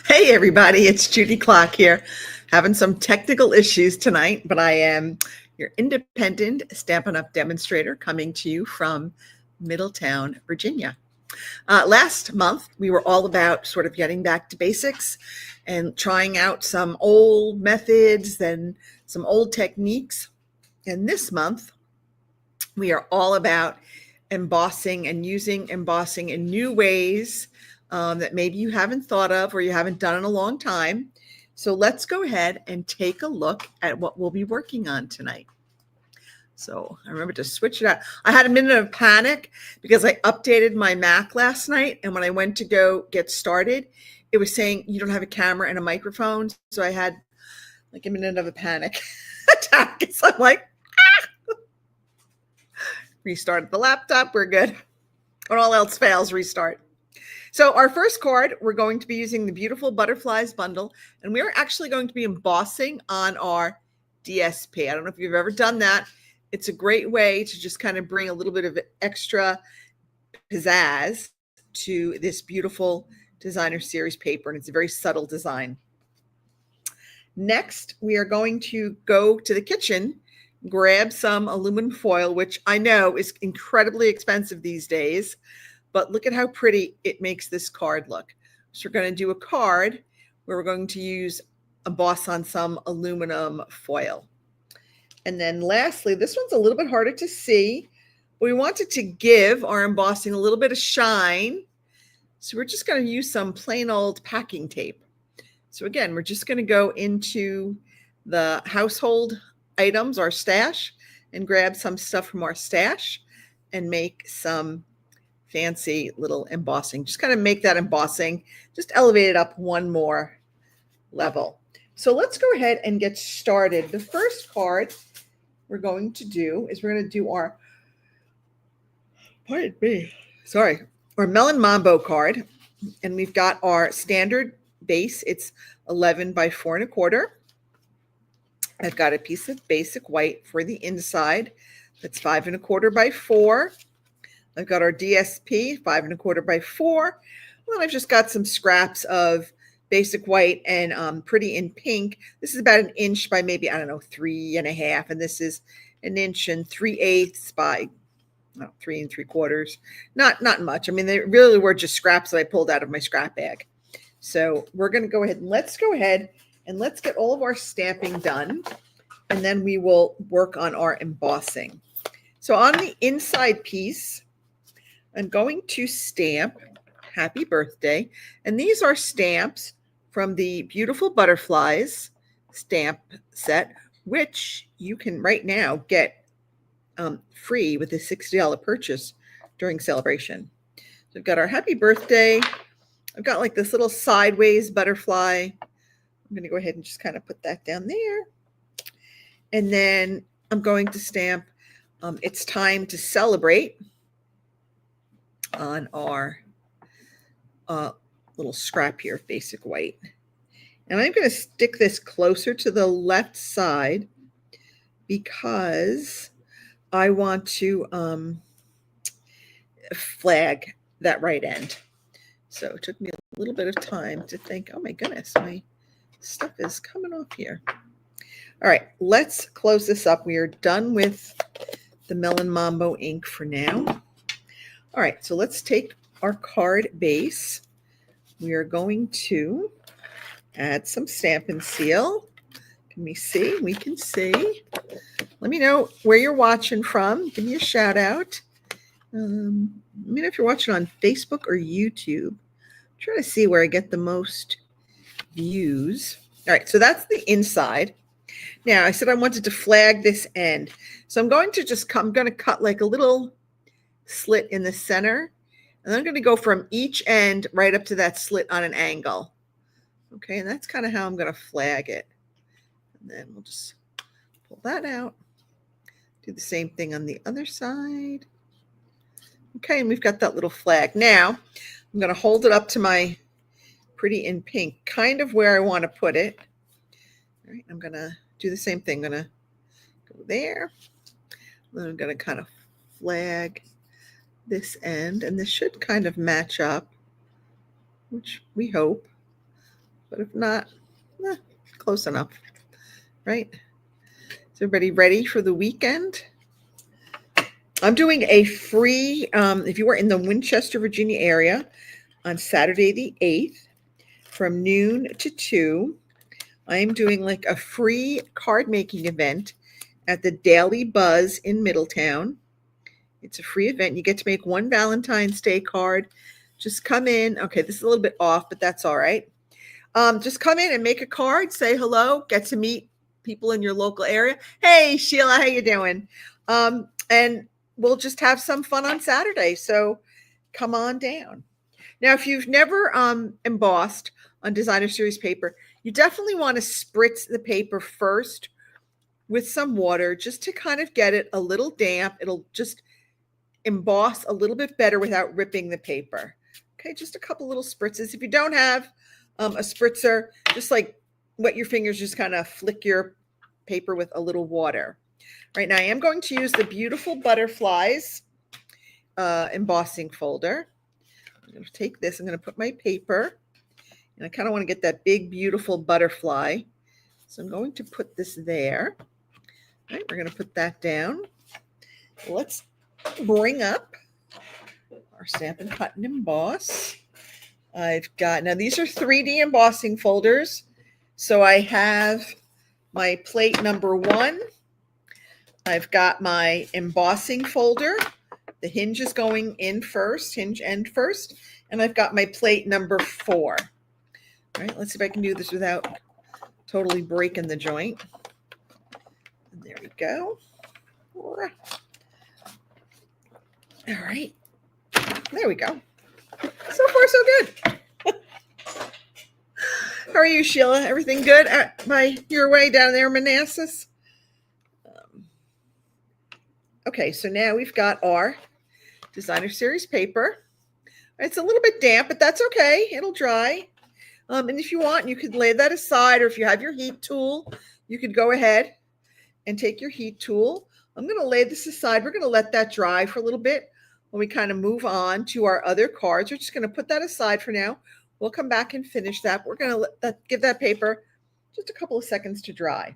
Hey everybody, it's Judy Klock here. Having some technical issues tonight, but I am your independent Stampin' Up! Demonstrator coming to you from Middletown, Virginia. Last month, we were all about sort of getting back to basics and trying out some old methods and some old techniques. And this month, we are all about embossing and using embossing in new ways that maybe you haven't thought of or you haven't done in a long time. So let's go ahead and take a look at what we'll be working on tonight. So I remember to switch it out. I had a minute of panic because I updated my Mac last night, and when I went to go get started, it was saying you don't have a camera and a microphone. So I had like a minute of a panic attack. So I'm like, restarted the laptop, we're good. When all else fails, restart. So our first card, we're going to be using the Beautiful Butterflies bundle, and we're actually going to be embossing on our DSP. I don't know if you've ever done that. It's a great way to just kind of bring a little bit of extra pizzazz to this beautiful designer series paper, and it's a very subtle design. Next, we are going to go to the kitchen, grab some aluminum foil, which I know is incredibly expensive these days, but look at how pretty it makes this card look. So we're going to do a card where we're going to use emboss on some aluminum foil. And then lastly, this one's a little bit harder to see. We wanted to give our embossing a little bit of shine. So we're just going to use some plain old packing tape. So again, we're just going to go into the household items, our stash, and grab some stuff from our stash and make some fancy little embossing. Just kind of make that embossing, just elevate it up one more level. So let's go ahead and get started. The first card we're going to do is we're going to do our, our Melon Mambo card. And we've got our standard base. It's 11 by 4 1/4. I've got a piece of basic white for the inside. That's 5 1/4 by 4. I've got our DSP, 5 1/4 by 4. Well, I've just got some scraps of basic white and pretty in pink. This is about 1 inch by maybe, I don't know, 3 1/2. And this is 1 inch and 3/8 by 3 3/4. Not much. I mean, they really were just scraps that I pulled out of my scrap bag. So we're going to go ahead and let's get all of our stamping done. And then we will work on our embossing. So on the inside piece, I'm going to stamp Happy Birthday. And these are stamps from the Beautiful Butterflies stamp set, which you can right now get free with a $60 purchase during celebration. So we've got our Happy Birthday. I've got like this little sideways butterfly. I'm going to go ahead and just kind of put that down there. And then I'm going to stamp It's Time to Celebrate on our little scrap here of basic white. And I'm going to stick this closer to the left side because I want to flag that right end. So it took me a little bit of time to think, oh my goodness, my stuff is coming off here. All right, let's close this up. We are done with the Melon Mambo ink for now. All right, so let's take our card base. We are going to add some Stampin' Seal. Can we see? We can see. Let me know where you're watching from. Give me a shout out. Let me know if you're watching on Facebook or YouTube. I'm trying to see where I get the most views. All right, so that's the inside. Now, I said I wanted to flag this end. So I'm going to cut like a little slit in the center. And I'm going to go from each end right up to that slit on an angle. Okay, and that's kind of how I'm going to flag it. And then we'll just pull that out. Do the same thing on the other side. Okay, and we've got that little flag. Now, I'm going to hold it up to my pretty in pink, kind of where I want to put it. All right, I'm going to do the same thing. I'm going to go there. Then I'm going to kind of flag this end, and this should kind of match up which we hope, but if not, close enough, right? Is everybody ready for the weekend? I'm doing a free, if you are in the Winchester, Virginia area, on Saturday the 8th from noon to 2, I'm doing like a free card making event at the Daily Buzz in Middletown. It's a free event. You get to make one Valentine's Day card. Just come in. Okay, this is a little bit off, but that's all right. Just come in and make a card, say hello, get to meet people in your local area. Hey, Sheila, how you doing? And we'll just have some fun on Saturday. So come on down. Now, if you've never embossed on designer series paper, you definitely want to spritz the paper first with some water just to kind of get it a little damp. It'll just emboss a little bit better without ripping the paper. Okay, just a couple little spritzes. If you don't have a spritzer, just like wet your fingers, just kind of flick your paper with a little water. Right now, I am going to use the Beautiful Butterflies embossing folder. I'm going to take this, I'm going to put my paper, and I kind of want to get that big, beautiful butterfly. So I'm going to put this there. All right, we're going to put that down. Let's bring up our Stampin' Cut and Emboss. I've got, now these are 3D embossing folders. So I have my plate number 1. I've got my embossing folder. The hinge is going in first, hinge end first. And I've got my plate number 4. All right, let's see if I can do this without totally breaking the joint. And there we go. All right, there we go. So far, so good. How are you, Sheila? Everything good by your way down there in Manassas? Okay, so now we've got our designer series paper. It's a little bit damp, but that's okay. It'll dry. And if you want, you could lay that aside, or if you have your heat tool, you could go ahead and take your heat tool. I'm going to lay this aside. We're going to let that dry for a little bit when we kind of move on to our other cards. We're just going to put that aside for now. We'll come back and finish that. We're going to give that paper just a couple of seconds to dry.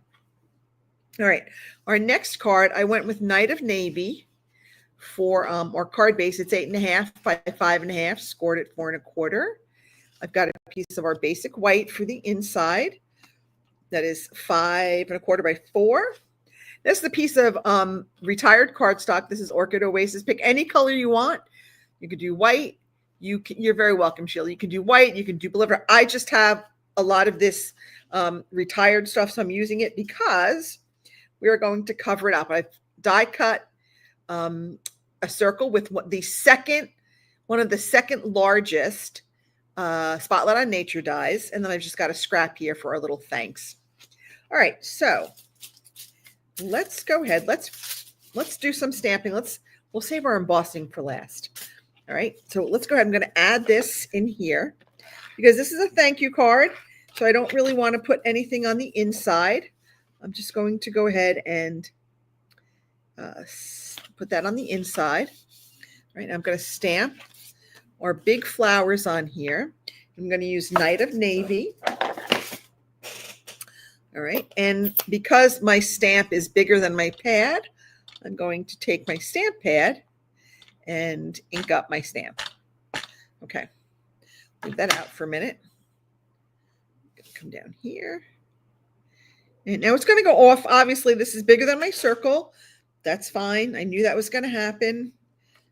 All right, our next card, I went with Night of Navy for our card base. It's 8.5 by 5.5, scored at 4 1/4. I've got a piece of our basic white for the inside. That is 5 1/4 by 4. This is the piece of retired cardstock. This is Orchid Oasis. Pick any color you want. You could do white. You're very welcome, Sheila. You can do white. You can do blue. I just have a lot of this retired stuff, so I'm using it because we are going to cover it up. I've die cut a circle with one of the second largest Spotlight on Nature dies, and then I've just got a scrap here for a little thanks. All right, so let's go ahead. Let's do some stamping. We'll save our embossing for last. All right, so let's go ahead. I'm going to add this in here because this is a thank you card, so I don't really want to put anything on the inside. I'm just going to go ahead and put that on the inside. All right, I'm going to stamp our big flowers on here. I'm going to use Night of Navy. All right, and because my stamp is bigger than my pad, I'm going to take my stamp pad and ink up my stamp. Okay, leave that out for a minute. Come down here. And now it's going to go off. Obviously, this is bigger than my circle. That's fine. I knew that was going to happen.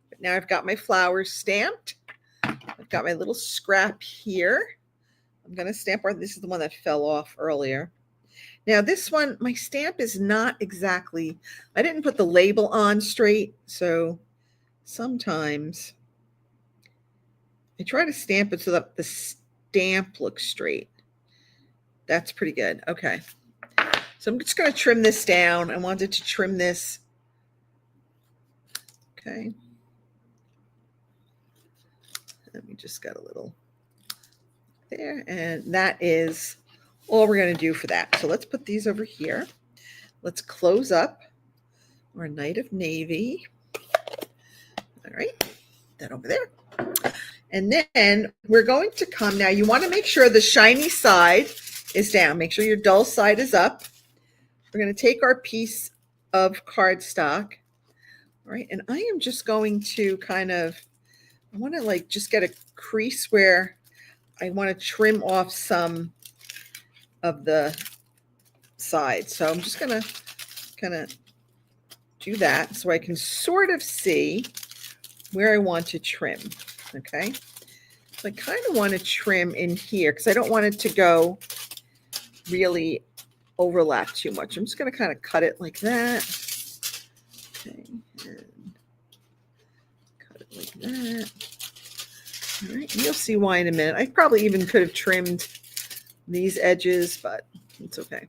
But now I've got my flowers stamped. I've got my little scrap here. I'm going to stamp, this is the one that fell off earlier. Now this one, my stamp is not exactly, I didn't put the label on straight. So sometimes I try to stamp it so that the stamp looks straight. That's pretty good. Okay. So I'm just going to trim this down. I wanted to trim this. Okay. Let me just get a little there. And that is all we're going to do for that. So let's put these over here. Let's close up our Night of Navy. All right. That over there. And then we're going to come now. You want to make sure the shiny side is down. Make sure your dull side is up. We're going to take our piece of cardstock. All right. And I am just going to kind of, I want to like just get a crease where I want to trim off some of the sides. So I'm just going to kind of do that so I can sort of see where I want to trim. Okay. So I kind of want to trim in here because I don't want it to go really overlap too much. I'm just going to kind of cut it like that. Okay. And cut it like that. All right. And you'll see why in a minute. I probably even could have trimmed these edges, but it's okay.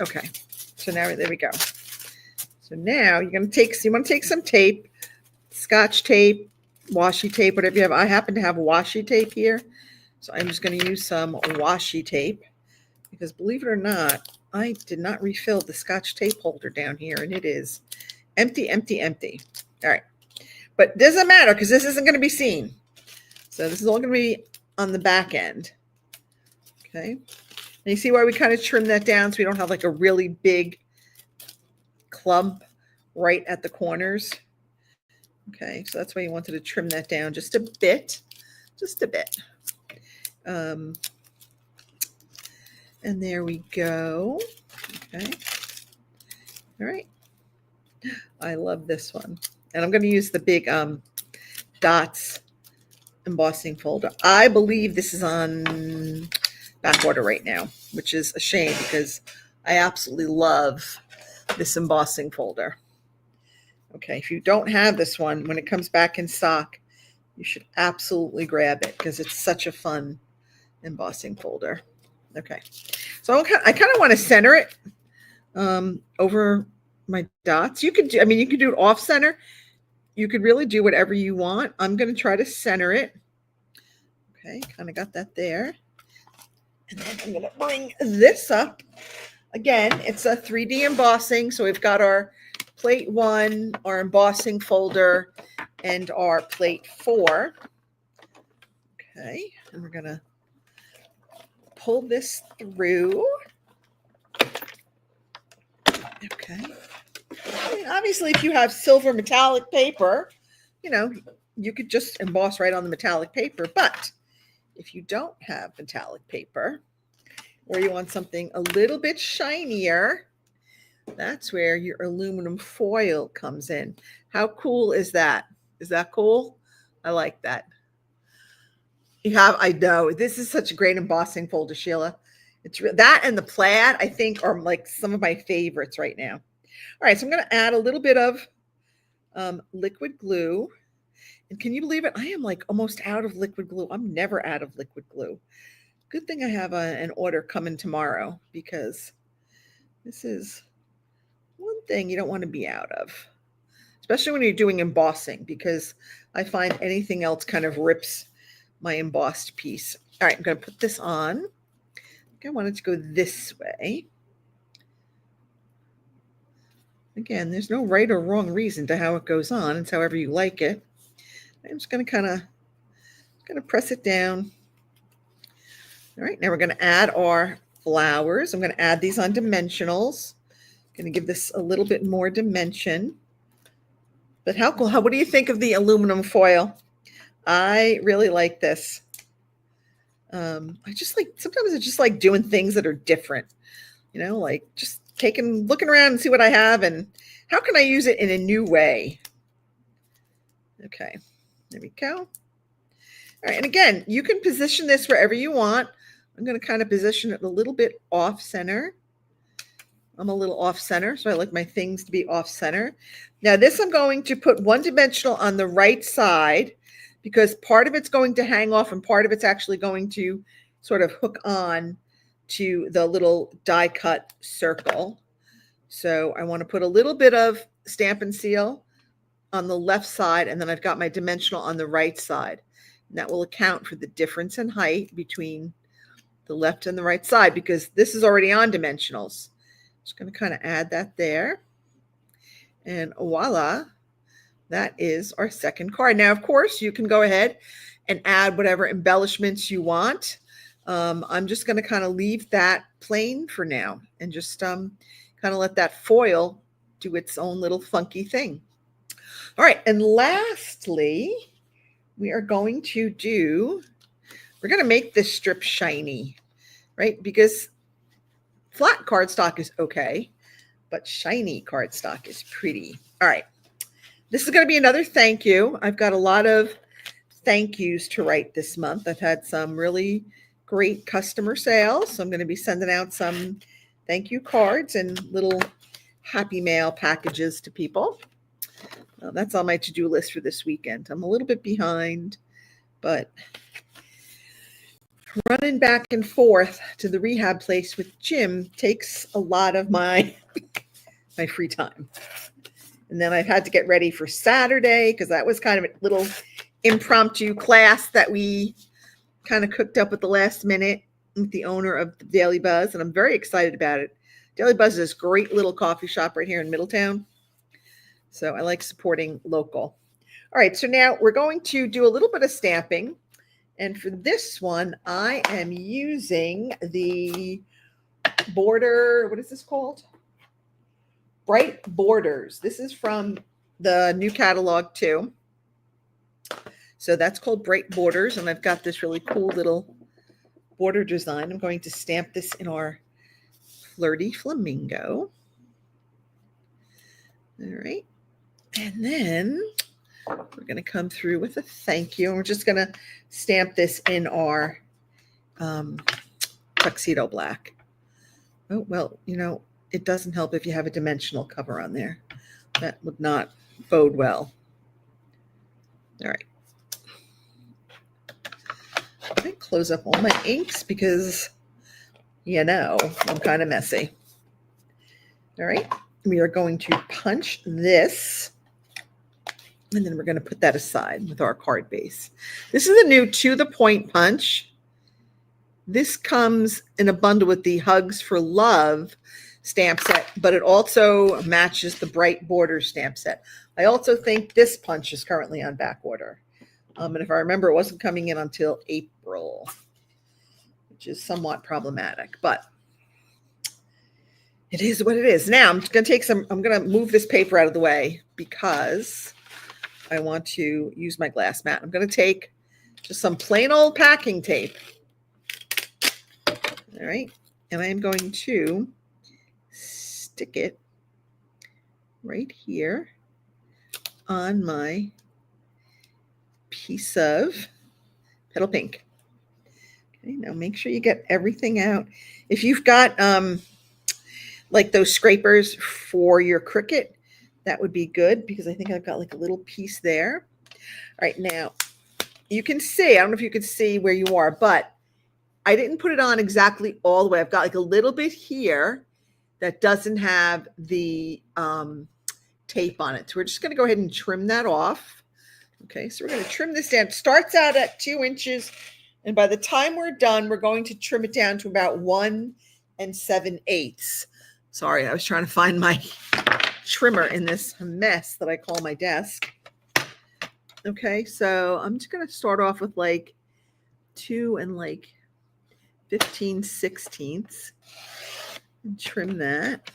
Okay. So now there we go. So now you're going to take, so you want to take some tape, Scotch tape, washi tape, whatever you have. I happen to have washi tape here. So I'm just going to use some washi tape because believe it or not, I did not refill the Scotch tape holder down here and it is empty, empty, empty. All right. But it doesn't matter because this isn't going to be seen. So this is all going to be on the back end. Okay. And you see why we kind of trim that down so we don't have like a really big clump right at the corners. Okay, so that's why you wanted to trim that down just a bit, just a bit. And there we go. Okay. All right. I love this one. And I'm going to use the big dots embossing folder. I believe this is on back order right now, which is a shame because I absolutely love this embossing folder. Okay, if you don't have this one, when it comes back in stock, you should absolutely grab it because it's such a fun embossing folder. Okay, so I kind of want to center it over my dots. You could do, I mean, you could do it off center. You could really do whatever you want. I'm going to try to center it. Okay, kind of got that there. And then I'm going to bring this up. Again, it's a 3D embossing. So we've got our plate 1, our embossing folder, and our plate 4. Okay, and we're going to pull this through. Okay. I mean, obviously, if you have silver metallic paper, you know, you could just emboss right on the metallic paper. But if you don't have metallic paper, or you want something a little bit shinier, that's where your aluminum foil comes in. How cool is that? Is that cool? I like that. I know, this is such a great embossing folder, Sheila. It's that and the plaid, I think, are like some of my favorites right now. All right, so I'm going to add a little bit of liquid glue. And can you believe it? I am like almost out of liquid glue. I'm never out of liquid glue. Good thing I have an order coming tomorrow because this is one thing you don't want to be out of, especially when you're doing embossing, because I find anything else kind of rips my embossed piece. All right, I'm going to put this on. I think I want it to go this way. Again, there's no right or wrong reason to how it goes on. It's however you like it. I'm just going to kind of press it down. All right, now we're going to add our flowers. I'm going to add these on dimensionals. I'm going to give this a little bit more dimension. But how cool. What do you think of the aluminum foil? I really like this. I just like, sometimes I just like doing things that are different, you know, like just looking around and see what I have and how can I use it in a new way? Okay, there we go. All right, and again, you can position this wherever you want. I'm going to kind of position it a little bit off center. I'm a little off center, so I like my things to be off center. Now this I'm going to put one dimensional on the right side because part of it's going to hang off and part of it's actually going to sort of hook on to the little die cut circle. So I want to put a little bit of Stampin' Seal on the left side, and then I've got my dimensional on the right side. And that will account for the difference in height between the left and the right side because this is already on dimensionals. Just going to kind of add that there. And voila, that is our second card. Now, of course, you can go ahead and add whatever embellishments you want. I'm just going to kind of leave that plain for now and just kind of let that foil do its own little funky thing. All right, and lastly, we're going to make this strip shiny, right? Because flat cardstock is okay, but shiny cardstock is pretty. All right, this is going to be another thank you. I've got a lot of thank yous to write this month. I've had some really great customer sales, so I'm going to be sending out some thank you cards and little happy mail packages to people. That's on my to-do list for this weekend. I'm a little bit behind, but running back and forth to the rehab place with Jim takes a lot of my free time. And then I've had to get ready for Saturday because that was kind of a little impromptu class that we kind of cooked up at the last minute with the owner of the Daily Buzz, and I'm very excited about it. Daily Buzz is this great little coffee shop right here in Middletown. So I like supporting local. All right, so now we're going to do a little bit of stamping. And for this one, I am using the border, what is this called? Bright Borders. This is from the new catalog too. So that's called Bright Borders. And I've got this really cool little border design. I'm going to stamp this in our Flirty Flamingo. All right. And then we're going to come through with a thank you. And we're just going to stamp this in our Tuxedo Black. Oh, well, you know, it doesn't help if you have a dimensional cover on there. That would not bode well. All right. I close up all my inks because, you know, I'm kind of messy. All right. We are going to punch this. And then we're going to put that aside with our card base. This is a new To the Point punch. This comes in a bundle with the Hugs for Love stamp set, but it also matches the Bright Border stamp set. I also think this punch is currently on back order. And if I remember, it wasn't coming in until April, which is somewhat problematic, but it is what it is. Now I'm going to move this paper out of the way because I want to use my glass mat. I'm going to take just some plain old packing tape. All right. And I am going to stick it right here on my piece of Petal Pink. Okay. Now make sure you get everything out. If you've got like those scrapers for your Cricut, that would be good because I think I've got like a little piece there. All right, now you can see, I don't know if you can see where you are, but I didn't put it on exactly all the way. I've got like a little bit here that doesn't have the tape on it. So we're just going to go ahead and trim that off. Okay, so we're going to trim this down. It starts out at 2 inches, and by the time we're done, we're going to trim it down to about 1 7/8. Sorry, I was trying to find my trimmer in this mess that I call my desk. Okay, so I'm just going to start off with like 2 15/16 and trim that.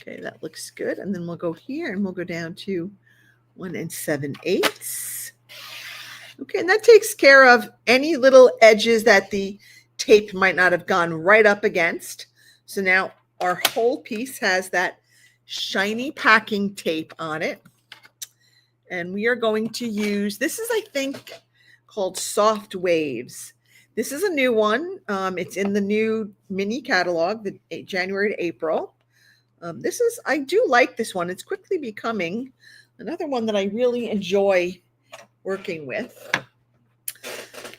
Okay, that looks good. And then we'll go here and we'll go down to 1 7/8. Okay, and that takes care of any little edges that the tape might not have gone right up against. So now our whole piece has that shiny packing tape on it. And we are going to use, this is, I think, called Soft Waves. This is a new one. It's in the new mini catalog, the January to April. I do like this one. It's quickly becoming another one that I really enjoy working with.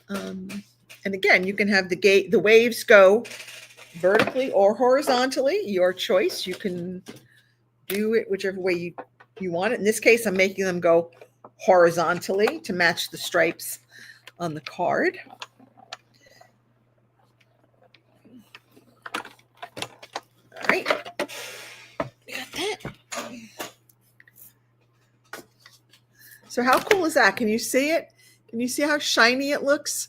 And again, you can have the waves go vertically or horizontally, your choice. You can do it whichever way you want it. In this case, I'm making them go horizontally to match the stripes on the card. All right, got that. So how cool is that? Can you see it? Can you see how shiny it looks?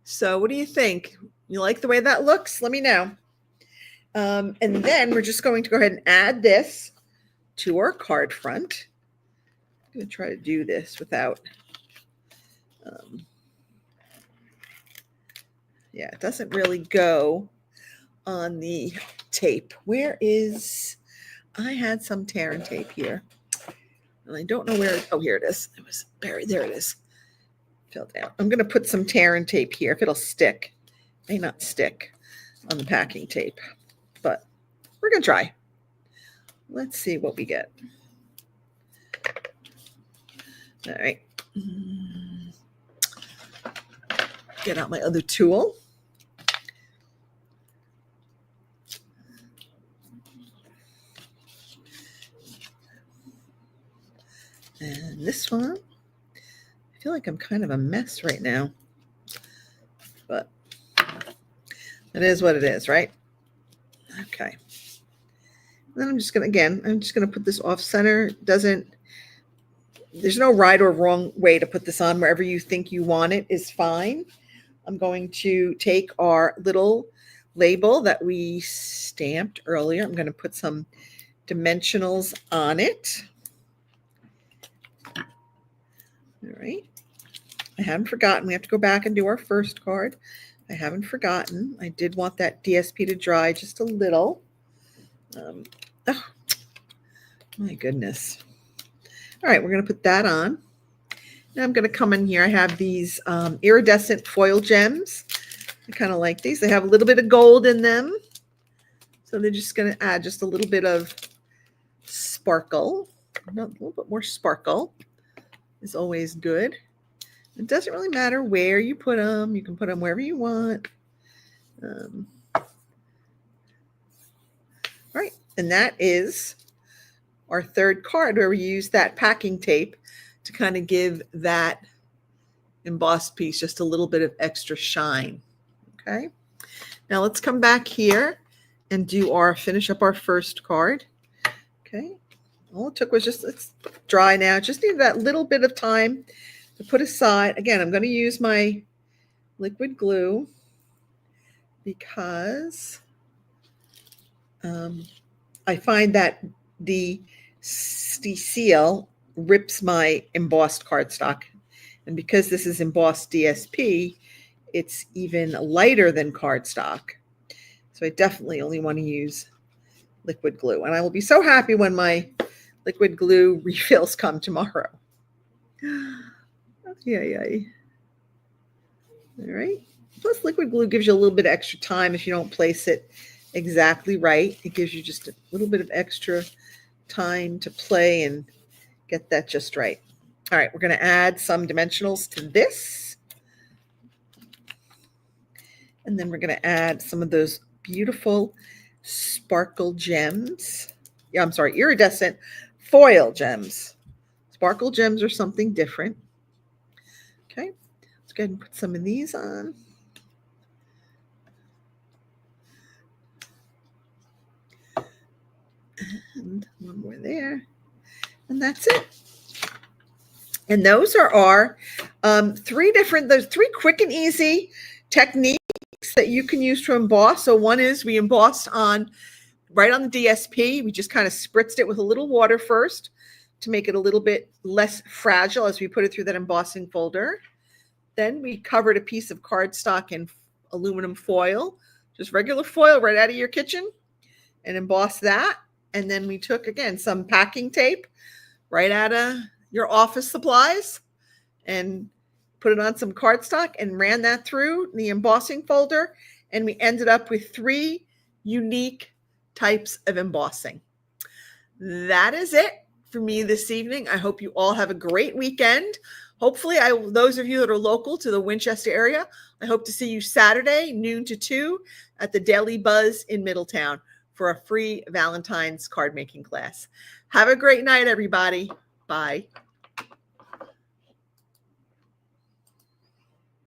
So what do you think? You like the way that looks? Let me know. And then we're just going to go ahead and add this to our card front. I'm going to try to do this without, yeah, it doesn't really go on the tape. Where is, I had some tear and tape here. And I don't know where, oh, here it is. It was buried, there it is. Fell down. I'm going to put some tear and tape here if it'll stick. May not stick on the packing tape, but we're going to try. Let's see what we get. All right. Get out my other tool. And this one, I feel like I'm kind of a mess right now, but it is what it is, right? Okay. And then I'm just going to put this off center. There's no right or wrong way to put this on. Wherever you think you want it is fine. I'm going to take our little label that we stamped earlier. I'm going to put some dimensionals on it. All right. I haven't forgotten. We have to go back and do our first card. I haven't forgotten. I did want that DSP to dry just a little. Oh, my goodness. All right, we're going to put that on. Now I'm going to come in here. I have these iridescent foil gems. I kind of like these. They have a little bit of gold in them. So they're just going to add just a little bit of sparkle. A little bit more sparkle is always good. It doesn't really matter where you put them. You can put them wherever you want. All right, and that is our third card where we use that packing tape to kind of give that embossed piece just a little bit of extra shine. Okay, now let's come back here and finish up our first card. Okay, all it took was it's dry now. Just need that little bit of time to put aside. Again, I'm going to use my liquid glue because I find that the seal rips my embossed cardstock. And because this is embossed DSP, it's even lighter than cardstock. So I definitely only want to use liquid glue. And I will be so happy when my liquid glue refills come tomorrow. Yeah. All right. Plus liquid glue gives you a little bit of extra time if you don't place it exactly right. It gives you just a little bit of extra time to play and get that just right. All right, we're going to add some dimensionals to this. And then we're going to add some of those beautiful sparkle gems. Yeah, I'm sorry, iridescent foil gems. Sparkle gems are something different. Okay, let's go ahead and put some of these on. And one more there. And that's it. And those are our three quick and easy techniques that you can use to emboss. So one is we embossed right on the DSP. We just kind of spritzed it with a little water first to make it a little bit less fragile as we put it through that embossing folder. Then we covered a piece of cardstock in aluminum foil, just regular foil right out of your kitchen, and embossed that. And then we took, again, some packing tape right out of your office supplies and put it on some cardstock and ran that through the embossing folder. And we ended up with 3 unique types of embossing. That is it for me this evening. I hope you all have a great weekend. Hopefully, those of you that are local to the Winchester area, I hope to see you Saturday, noon to 2 at the Daily Buzz in Middletown for a free Valentine's card making class. Have a great night, everybody. Bye.